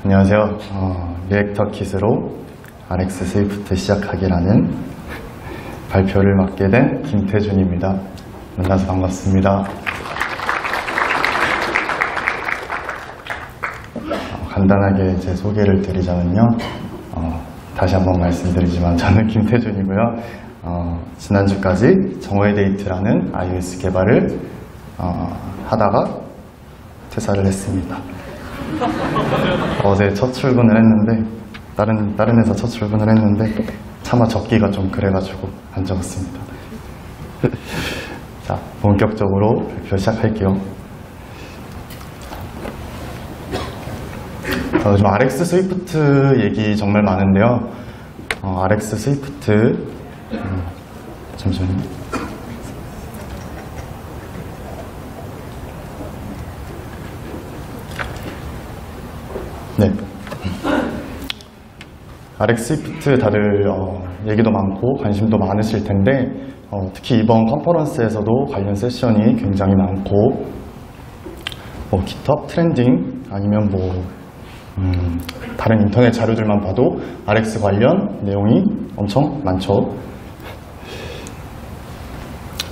안녕하세요. 리액터 킷으로 RX 스위프트 시작하기라는 발표를 맡게 된 김태준입니다. 만나서 반갑습니다. 간단하게 제 소개를 드리자면요. 다시 한번 말씀드리지만 저는 김태준이고요. 지난주까지 정오의 데이트라는 iOS 개발을 하다가 퇴사를 했습니다. 어제 첫 출근을 했는데 다른 회사 첫 출근을 했는데 차마 적기가 좀 그래가지고 안 적었습니다. 자, 본격적으로 발표 시작할게요. 요즘 RX 스위프트 얘기 정말 많은데요. RX 스위프트 잠시만요. 네. RX 스위프트 다들 얘기도 많고 관심도 많으실 텐데 특히 이번 컨퍼런스에서도 관련 세션이 굉장히 많고 GitHub 트렌딩 아니면 다른 인터넷 자료들만 봐도 RX 관련 내용이 엄청 많죠.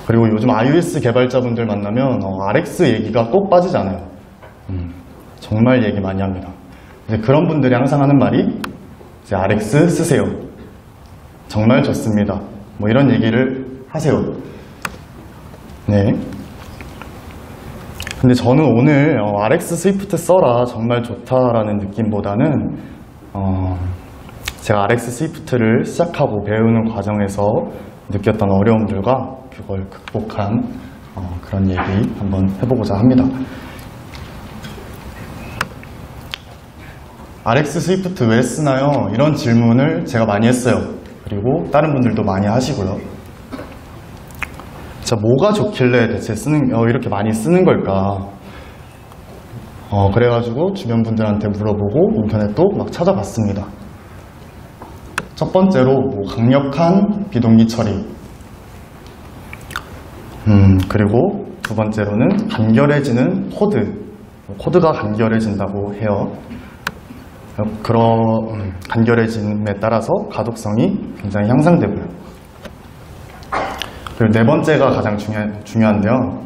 그리고 요즘 iOS 개발자분들 만나면 RX 얘기가 꼭 빠지지 않아요. 정말 얘기 많이 합니다. 이제 그런 분들이 항상 하는 말이 이제 RX 쓰세요. 정말 좋습니다. 이런 얘기를 하세요. 네. 근데 저는 오늘 RX 스위프트 써라 정말 좋다라는 느낌보다는 제가 RX 스위프트를 시작하고 배우는 과정에서 느꼈던 어려움들과 그걸 극복한 그런 얘기 한번 해보고자 합니다. RX 스위프트 왜 쓰나요? 이런 질문을 제가 많이 했어요. 그리고 다른 분들도 많이 하시고요. 자, 뭐가 좋길래 대체 이렇게 많이 쓰는 걸까? 그래가지고 주변 분들한테 물어보고 인터넷도 막 찾아봤습니다. 첫 번째로 강력한 비동기 처리. 그리고 두 번째로는 간결해지는 코드가 간결해진다고 해요. 그런 간결해짐에 따라서 가독성이 굉장히 향상되고요. 그리고 네 번째가 가장 중요한데요.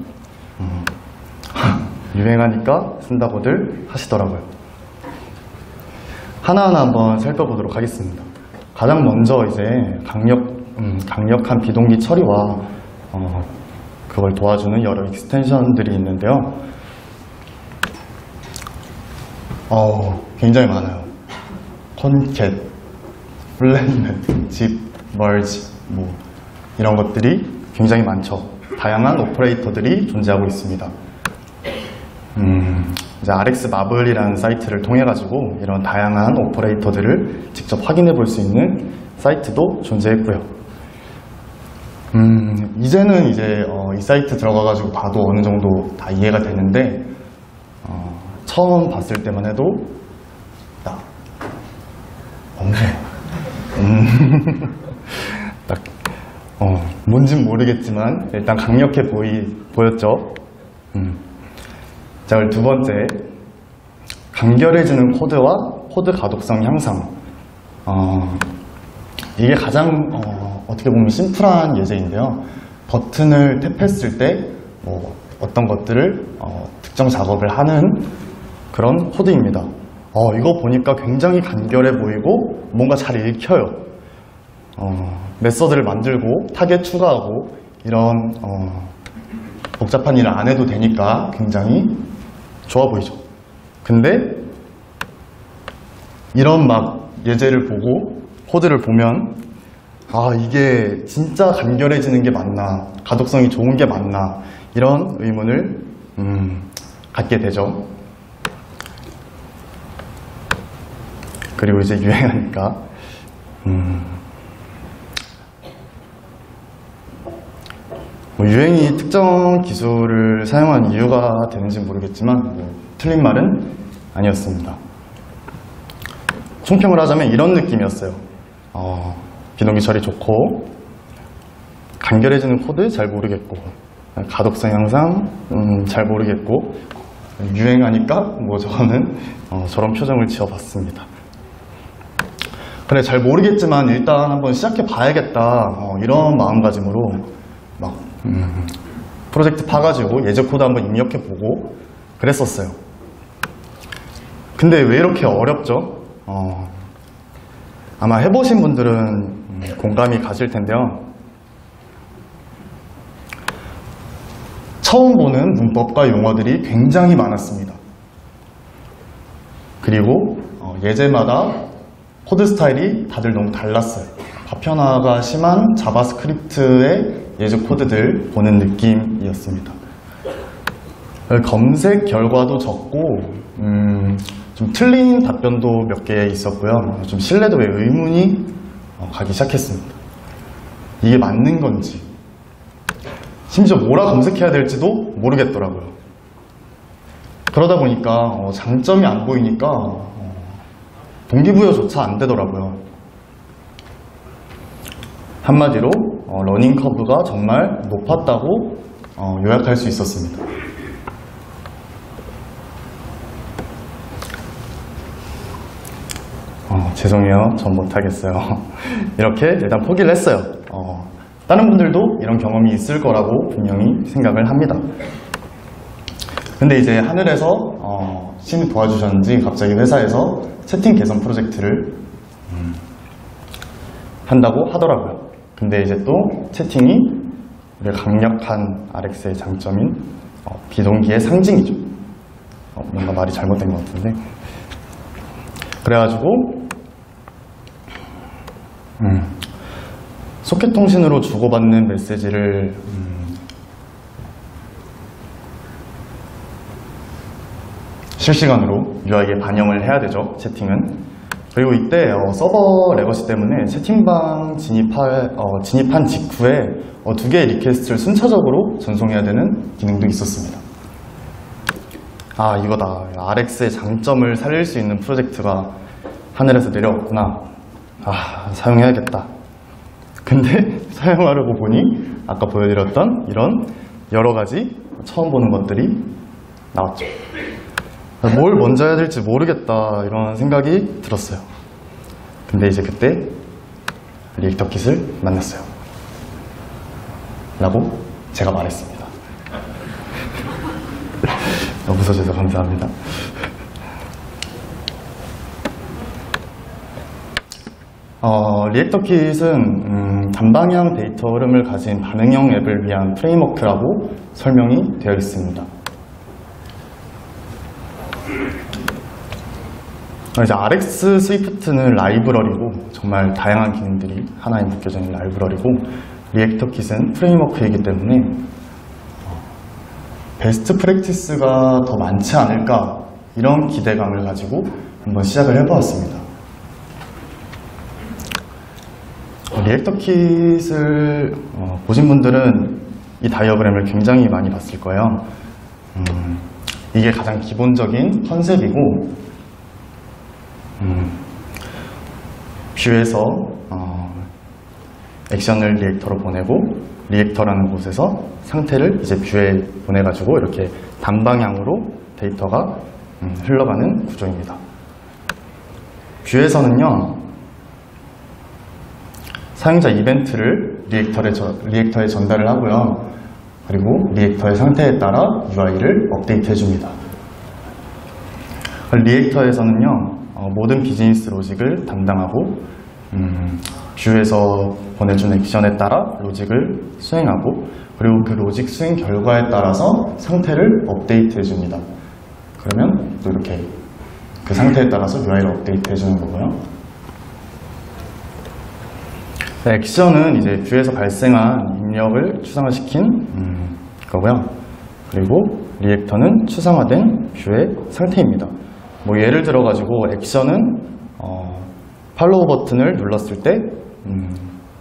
유행하니까 쓴다고들 하시더라고요. 하나하나 한번 살펴보도록 하겠습니다. 가장 먼저 이제 강력한 비동기 처리와 그걸 도와주는 여러 익스텐션들이 있는데요. 굉장히 많아요. 콘캣, 블렌드, 집, 머지 이런 것들이 굉장히 많죠. 다양한 오퍼레이터들이 존재하고 있습니다. 이제 RX 마블이라는 사이트를 통해 가지고 이런 다양한 오퍼레이터들을 직접 확인해 볼 수 있는 사이트도 존재했고요. 이제는 이제 이 사이트 들어가 가지고 봐도 어느 정도 다 이해가 되는데 처음 봤을 때만 해도 없네. 딱 뭔진 모르겠지만 일단 강력해 보였죠. 자, 그리고 두 번째, 간결해지는 코드와 코드 가독성 향상. 이게 가장 어떻게 보면 심플한 예제인데요. 버튼을 탭했을 때 어떤 것들을 특정 작업을 하는 그런 코드입니다. 이거 보니까 굉장히 간결해 보이고 뭔가 잘 읽혀요. 메서드를 만들고 타겟 추가하고 이런 복잡한 일을 안 해도 되니까 굉장히 좋아 보이죠. 근데 이런 예제를 보고 코드를 보면 이게 진짜 간결해지는 게 맞나, 가독성이 좋은 게 맞나, 이런 의문을 갖게 되죠. 그리고 이제 유행하니까 유행이 특정 기술을 사용한 이유가 되는지 모르겠지만 틀린 말은 아니었습니다. 총평을 하자면 이런 느낌이었어요. 비동기 처리 좋고 간결해지는 코드 잘 모르겠고 가독성 향상 잘 모르겠고 유행하니까 뭐 저는 저런 표정을 지어봤습니다. 그래, 잘 모르겠지만 일단 한번 시작해 봐야겠다, 이런 마음가짐으로 막 프로젝트 파가지고 예제 코드 한번 입력해보고 그랬었어요. 근데 왜 이렇게 어렵죠? 아마 해보신 분들은 공감이 가실 텐데요. 처음 보는 문법과 용어들이 굉장히 많았습니다. 그리고 예제마다 코드 스타일이 다들 너무 달랐어요. 파편화가 심한 자바스크립트의 예제 코드들 보는 느낌이었습니다. 검색 결과도 적고 좀 틀린 답변도 몇 개 있었고요. 좀 신뢰도에 의문이 가기 시작했습니다. 이게 맞는 건지, 심지어 뭐라 검색해야 될지도 모르겠더라고요. 그러다 보니까 장점이 안 보이니까 동기부여조차 안 되더라고요. 한마디로 러닝 커브가 정말 높았다고 요약할 수 있었습니다. 죄송해요. 전 못하겠어요. 이렇게 일단 포기를 했어요. 다른 분들도 이런 경험이 있을 거라고 분명히 생각을 합니다. 근데 이제 하늘에서 신이 도와주셨는지 갑자기 회사에서 채팅 개선 프로젝트를 한다고 하더라고요. 근데 이제 또 채팅이 우리 강력한 RX의 장점인 비동기의 상징이죠. 뭔가 말이 잘못된 것 같은데. 그래가지고 소켓 통신으로 주고받는 메시지를 실시간으로 UI에 반영을 해야 되죠, 채팅은. 그리고 이때 서버 레거시 때문에 채팅방 진입한 직후에 2개의 리퀘스트를 순차적으로 전송해야 되는 기능도 있었습니다. 아, 이거다. RX의 장점을 살릴 수 있는 프로젝트가 하늘에서 내려왔구나. 아, 사용해야겠다. 근데 사용하려고 보니 아까 보여드렸던 이런 여러 가지 처음 보는 것들이 나왔죠. 뭘 먼저 해야 될지 모르겠다, 이런 생각이 들었어요. 근데 이제 그때 리액터 킷을 만났어요 라고 제가 말했습니다. 웃어주셔서 감사합니다. 리액터 킷은 단방향 데이터 흐름을 가진 반응형 앱을 위한 프레임워크라고 설명이 되어 있습니다. 이제 RX 스위프트는 라이브러리고 정말 다양한 기능들이 하나에 묶여져 있는 라이브러리고, 리액터 킷은 프레임워크이기 때문에 베스트 프랙티스가 더 많지 않을까, 이런 기대감을 가지고 한번 시작을 해보았습니다. 리액터 킷을 보신 분들은 이 다이어그램을 굉장히 많이 봤을 거예요. 이게 가장 기본적인 컨셉이고, 뷰에서 액션을 리액터로 보내고, 리액터라는 곳에서 상태를 이제 뷰에 보내가지고 이렇게 단방향으로 데이터가 흘러가는 구조입니다. 뷰에서는요, 사용자 이벤트를 리액터에 전달을 하고요. 그리고 리액터의 상태에 따라 UI를 업데이트 해줍니다. 리액터에서는요, 모든 비즈니스 로직을 담당하고, 뷰에서 보내준 액션에 따라 로직을 수행하고, 그리고 그 로직 수행 결과에 따라서 상태를 업데이트 해줍니다. 그러면 또 이렇게 그 상태에 따라서 UI를 업데이트 해주는 거고요. 액션은 이제 뷰에서 발생한 입력을 추상화시킨 거고요. 그리고 리액터는 추상화된 뷰의 상태입니다. 뭐 예를 들어가지고 액션은 팔로우 버튼을 눌렀을 때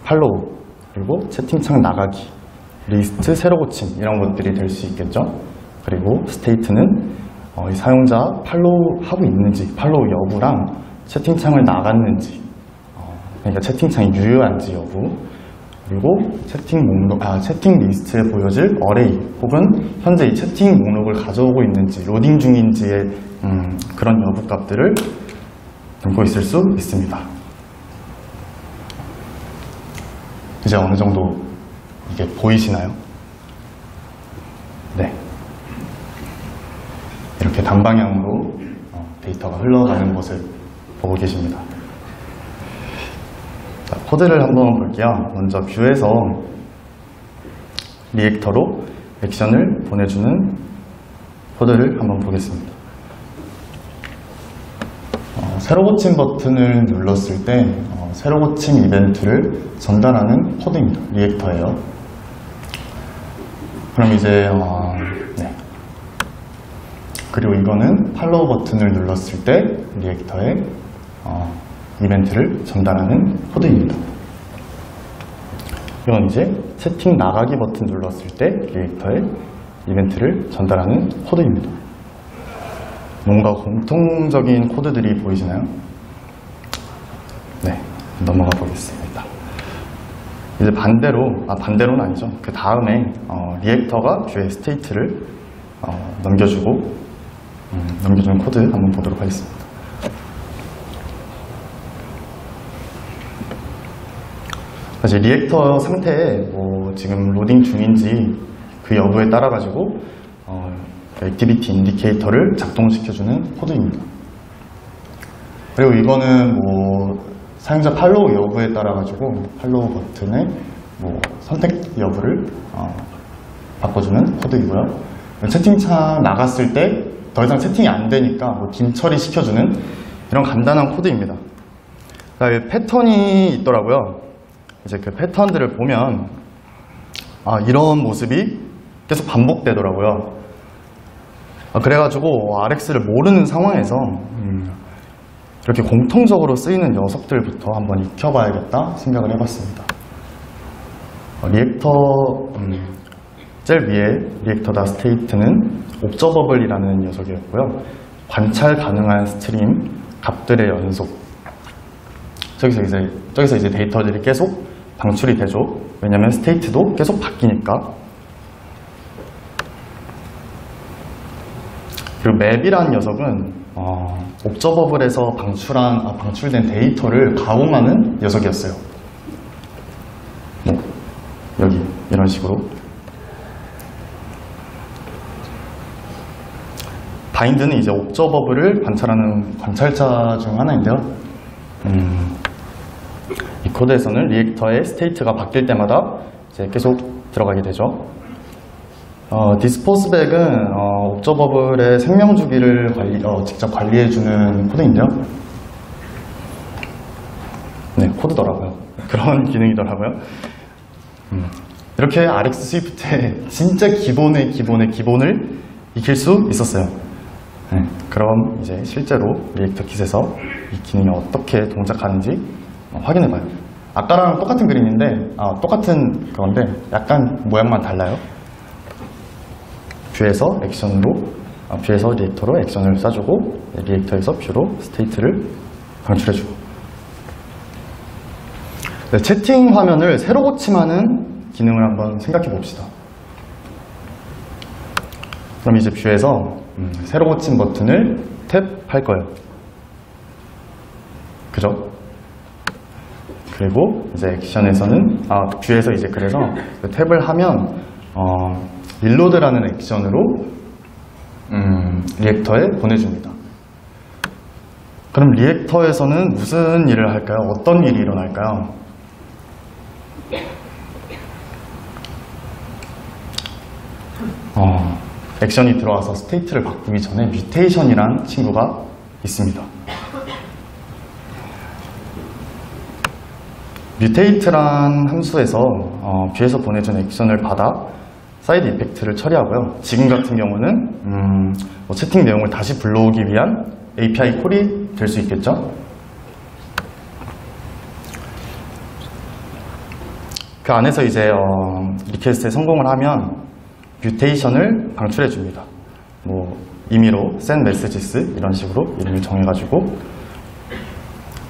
팔로우, 그리고 채팅창 나가기, 리스트 새로 고침, 이런 것들이 될 수 있겠죠. 그리고 스테이트는 이 사용자 팔로우 하고 있는지, 팔로우 여부랑 채팅창을 나갔는지, 그러니까 채팅창이 유효한지 여부, 그리고 채팅 리스트에 보여질 어레이 혹은 현재 이 채팅 목록을 가져오고 있는지 로딩 중인지의 그런 여부 값들을 담고 있을 수 있습니다. 이제 어느 정도 이게 보이시나요? 네. 이렇게 단방향으로 데이터가 흘러가는 것을 보고 계십니다. 자, 코드를 한번 볼게요. 먼저 뷰에서 리액터로 액션을 보내주는 코드를 한번 보겠습니다. 새로 고침 버튼을 눌렀을 때 새로 고침 이벤트를 전달하는 코드입니다. 리액터예요. 그럼 이제 네. 그리고 이거는 팔로우 버튼을 눌렀을 때 리액터에 이벤트를 전달하는 코드입니다. 이건 이제 채팅 나가기 버튼 눌렀을 때 리액터에 이벤트를 전달하는 코드입니다. 뭔가 공통적인 코드들이 보이시나요? 네, 넘어가 보겠습니다. 이제 반대로는 아니죠. 그 다음에 리액터가 뷰의 스테이트를 넘겨주는 코드 한번 보도록 하겠습니다. 이제 리액터 상태에 지금 로딩 중인지 그 여부에 따라 가지고 액티비티 인디케이터를 작동시켜주는 코드입니다. 그리고 이거는 사용자 팔로우 여부에 따라 가지고 팔로우 버튼의 선택 여부를 바꿔주는 코드이고요. 채팅창 나갔을 때 더 이상 채팅이 안 되니까 dim 처리 시켜주는 이런 간단한 코드입니다. 그다음에 패턴이 있더라고요. 이제 그 패턴들을 보면 이런 모습이 계속 반복되더라고요. 그래가지고 RX를 모르는 상황에서 이렇게 공통적으로 쓰이는 녀석들부터 한번 익혀봐야겠다 생각을 해봤습니다. 리액터 제일 위에 리액터.state는 옵저버블이라는 녀석이었고요. 관찰 가능한 스트림 값들의 연속. 저기서 이제 데이터들이 계속 방출이 되죠. 왜냐면 스테이트도 계속 바뀌니까. 그리고 맵이라는 녀석은 옵저버블에서 방출된 데이터를 가공하는 녀석이었어요. 여기 이런 식으로. 바인드는 이제 옵저버블을 관찰하는 관찰자 중 하나인데요. 이 코드에서는 리액터의 스테이트가 바뀔 때마다 이제 계속 들어가게 되죠. 디스포스백은 옵저버블의 생명 주기를 직접 관리해주는 코드인데요. 네, 코드더라고요. 그런 기능이더라고요. 이렇게 RX 스위프트의 진짜 기본의 기본을 익힐 수 있었어요. 네, 그럼 이제 실제로 리액터 킷에서 이 기능이 어떻게 동작하는지 확인해봐요. 아까랑 똑같은 그림인데, 똑같은 그건데 약간 모양만 달라요. 뷰에서 뷰에서 리액터로 액션을 쏴주고, 리액터에서 뷰로 스테이트를 방출해주고. 네, 채팅 화면을 새로 고침하는 기능을 한번 생각해 봅시다. 그럼 이제 뷰에서 새로 고침 버튼을 탭할 거예요. 그죠? 그리고 이제 액션에서는 뷰에서 이제 그래서 그 탭을 하면 릴로드라는 액션으로 리액터에 보내줍니다. 그럼 리액터에서는 무슨 일을 할까요? 어떤 일이 일어날까요? 액션이 들어와서 스테이트를 바꾸기 전에 뮤테이션이란 친구가 있습니다. 뮤테이트란 함수에서 뷰에서 보내준 액션을 받아 사이드 이펙트를 처리하고요. 지금 같은 경우는 채팅 내용을 다시 불러오기 위한 API 콜이 될 수 있겠죠. 그 안에서 이제 리퀘스트에 성공을 하면 뮤테이션을 방출해 줍니다. 임의로 send messages 이런 식으로 이름을 정해가지고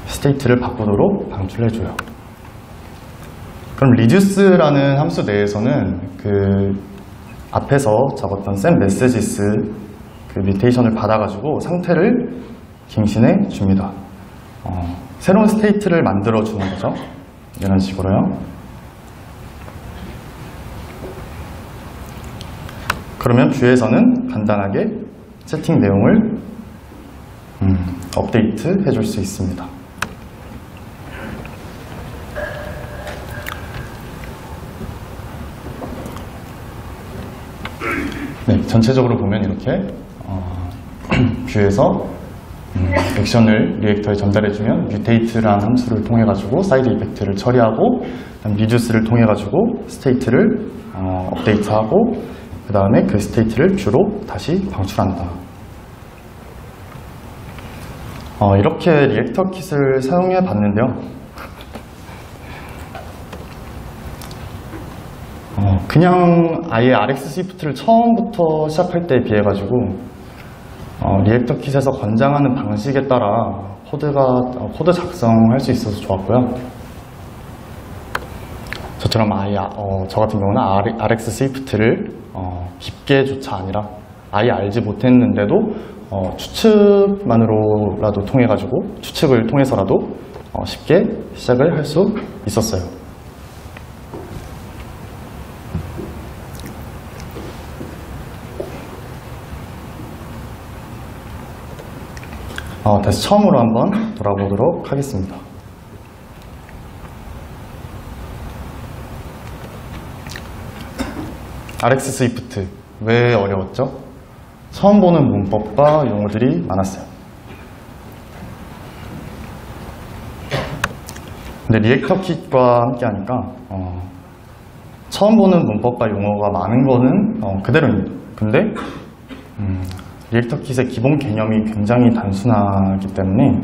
스테이트를 바꾸도록 방출해 줘요. 그럼 reduce라는 함수 내에서는 그 앞에서 적었던 send messages 그 뮤테이션을 받아가지고 상태를 갱신해 줍니다. 새로운 스테이트를 만들어 주는 거죠. 이런 식으로요. 그러면 뷰에서는 간단하게 채팅 내용을 업데이트 해줄 수 있습니다. 네, 전체적으로 보면 이렇게 뷰에서 액션을 리액터에 전달해주면 뮤테이트라는 함수를 통해 가지고 사이드 이펙트를 처리하고 리듀스를 통해 가지고 스테이트를 업데이트하고 그 다음에 그 스테이트를 뷰로 다시 방출한다. 이렇게 리액터 킷을 사용해 봤는데요. 그냥 아예 RX 스위프트를 처음부터 시작할 때에 비해 가지고 리액터 킷에서 권장하는 방식에 따라 코드 작성할 수 있어서 좋았고요. 저처럼 아예 저 같은 경우는 RX 스위프트를 깊게조차 아니라 아예 알지 못했는데도 추측만으로라도 추측을 통해서라도 쉽게 시작을 할 수 있었어요. 다시 처음으로 한번 돌아보도록 하겠습니다. RX 스위프트 왜 어려웠죠? 처음 보는 문법과 용어들이 많았어요. 근데 리액터 킷과 함께 하니까 처음 보는 문법과 용어가 많은 거는 그대로입니다. 근데 리액터 킷의 기본 개념이 굉장히 단순하기 때문에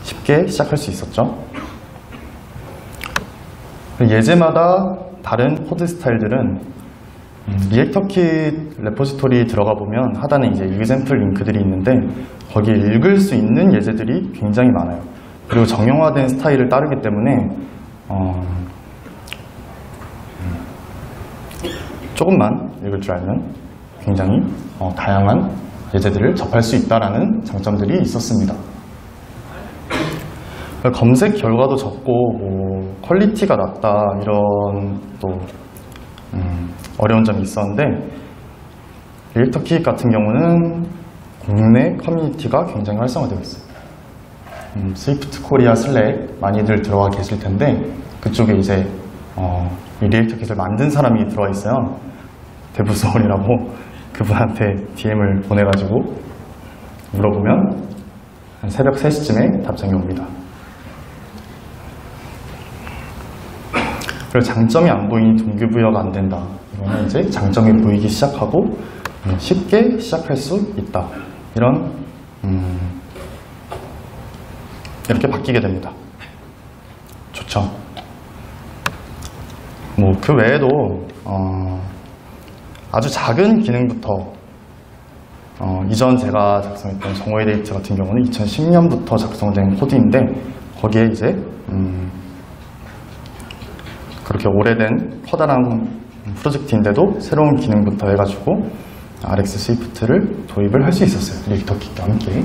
쉽게 시작할 수 있었죠. 예제마다 다른 코드 스타일들은 리액터 킷 레포지토리 들어가 보면 하단에 이제 example 링크들이 있는데 거기에 읽을 수 있는 예제들이 굉장히 많아요. 그리고 정형화된 스타일을 따르기 때문에 조금만 읽을 줄 알면 굉장히 다양한 예제들을 접할 수 있다는 장점들이 있었습니다. 검색 결과도 적고 퀄리티가 낮다 이런 또 어려운 점이 있었는데 리액터 킷 같은 경우는 국내 커뮤니티가 굉장히 활성화되어 있어요. 스위프트 코리아 슬랙 많이들 들어와 계실 텐데 그쪽에 이제 이 리액터 킷을 만든 사람이 들어와 있어요. 대부서울이라고. 그분한테 DM을 보내가지고 물어보면 한 새벽 3시쯤에 답장이 옵니다. 그리고 장점이 안 보이니 동기부여가 안 된다. 이거는 이제 장점이 보이기 시작하고 쉽게 시작할 수 있다. 이런 이렇게 바뀌게 됩니다. 좋죠. 뭐 그 외에도 아주 작은 기능부터 이전 제가 작성했던 정오의 데이트 같은 경우는 2010년부터 작성된 코드인데 거기에 이제 그렇게 오래된 커다란 프로젝트인데도 새로운 기능부터 해가지고 RX 스위프트를 도입을 할 수 있었어요. 리액터 킷과 함께.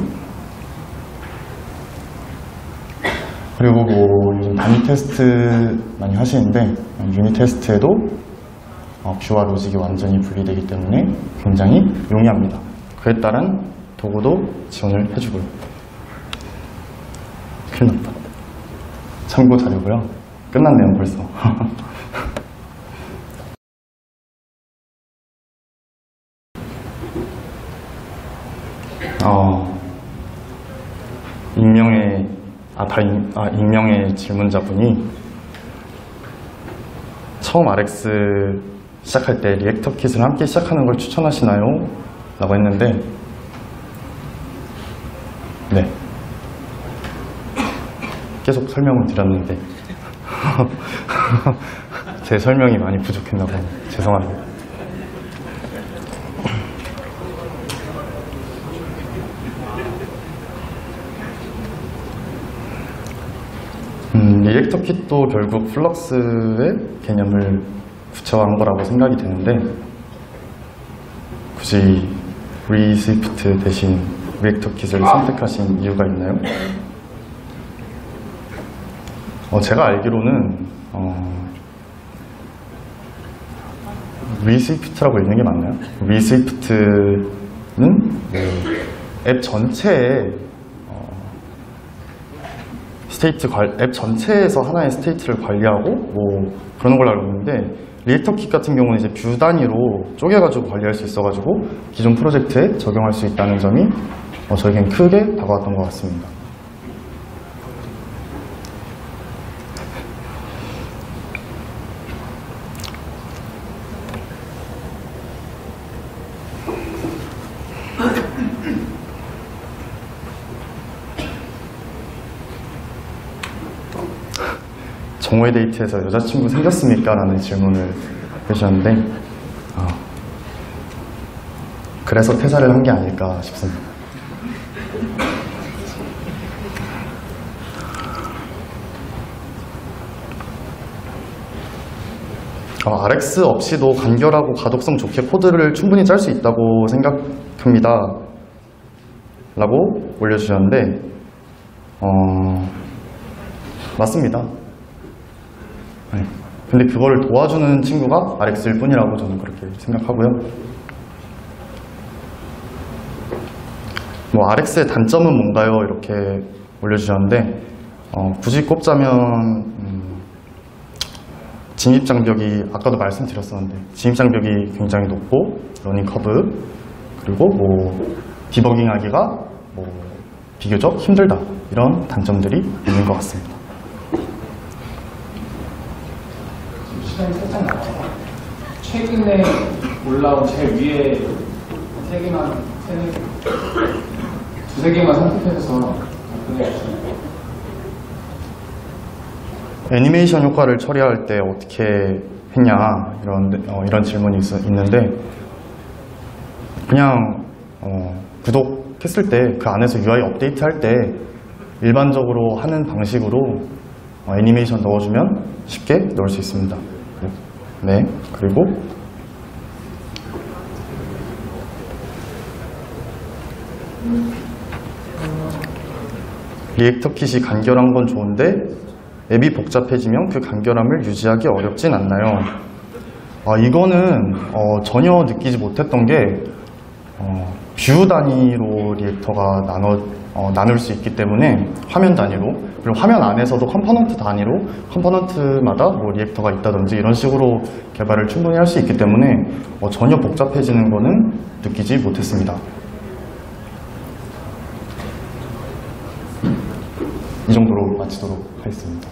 그리고 뭐 요즘 단위 테스트 많이 하시는데 유닛 테스트에도 뷰와 로직이 완전히 분리되기 때문에 굉장히 용이합니다. 그에 따른 도구도 지원을 해주고요. 큰일 났다. 참고 자료고요. 끝났네요 벌써. 익명의 질문자분이 처음 RX 시작할 때 리액터 킷을 함께 시작하는 걸 추천하시나요? 라고 했는데 네, 계속 설명을 드렸는데 제 설명이 많이 부족했나봐요. 죄송합니다. 리액터 킷도 결국 플럭스의 개념을 구체화한 거라고 생각이 되는데 굳이 리스위프트 대신 리액터 킷을 선택하신 이유가 있나요? 제가 알기로는 리스위프트라고 읽는 게 맞나요? 리스위프트는 앱 전체에 앱 전체에서 하나의 스테이트를 관리하고 뭐 그러는 걸로 알고 있는데 리액터 킷 같은 경우는 이제 뷰 단위로 쪼개가지고 관리할 수 있어가지고 기존 프로젝트에 적용할 수 있다는 점이 저에겐 크게 다가왔던 것 같습니다. 정오의 데이트에서 여자친구 생겼습니까? 라는 질문을 해주셨는데 그래서 퇴사를 한 게 아닐까 싶습니다. RX 없이도 간결하고 가독성 좋게 코드를 충분히 짤 수 있다고 생각합니다. 라고 올려주셨는데 맞습니다. 네. 근데 그거를 도와주는 친구가 RX일 뿐이라고 저는 그렇게 생각하고요. RX의 단점은 뭔가요? 이렇게 올려주셨는데 굳이 꼽자면 진입장벽이 아까도 말씀드렸었는데 진입장벽이 굉장히 높고 러닝 커브 그리고 디버깅하기가 비교적 힘들다 이런 단점들이 있는 것 같습니다. 시간이 살짝 나와서 최근에 올라온 제일 위에 두세 개만 선택해서 보내주시면 애니메이션 효과를 처리할 때 어떻게 했냐 이런 질문이 있는데 그냥 구독했을 때 그 안에서 UI 업데이트 할 때 일반적으로 하는 방식으로 애니메이션 넣어주면 쉽게 넣을 수 있습니다. 네, 그리고 리액터 킷이 간결한 건 좋은데 앱이 복잡해지면 그 간결함을 유지하기 어렵진 않나요? 이거는 전혀 느끼지 못했던 게 뷰 단위로 리액터가 나눌 수 있기 때문에 화면 단위로 그리고 화면 안에서도 컴포넌트 단위로 컴포넌트마다 리액터가 있다든지 이런 식으로 개발을 충분히 할 수 있기 때문에 전혀 복잡해지는 거는 느끼지 못했습니다. 이 정도로 마치도록 하겠습니다.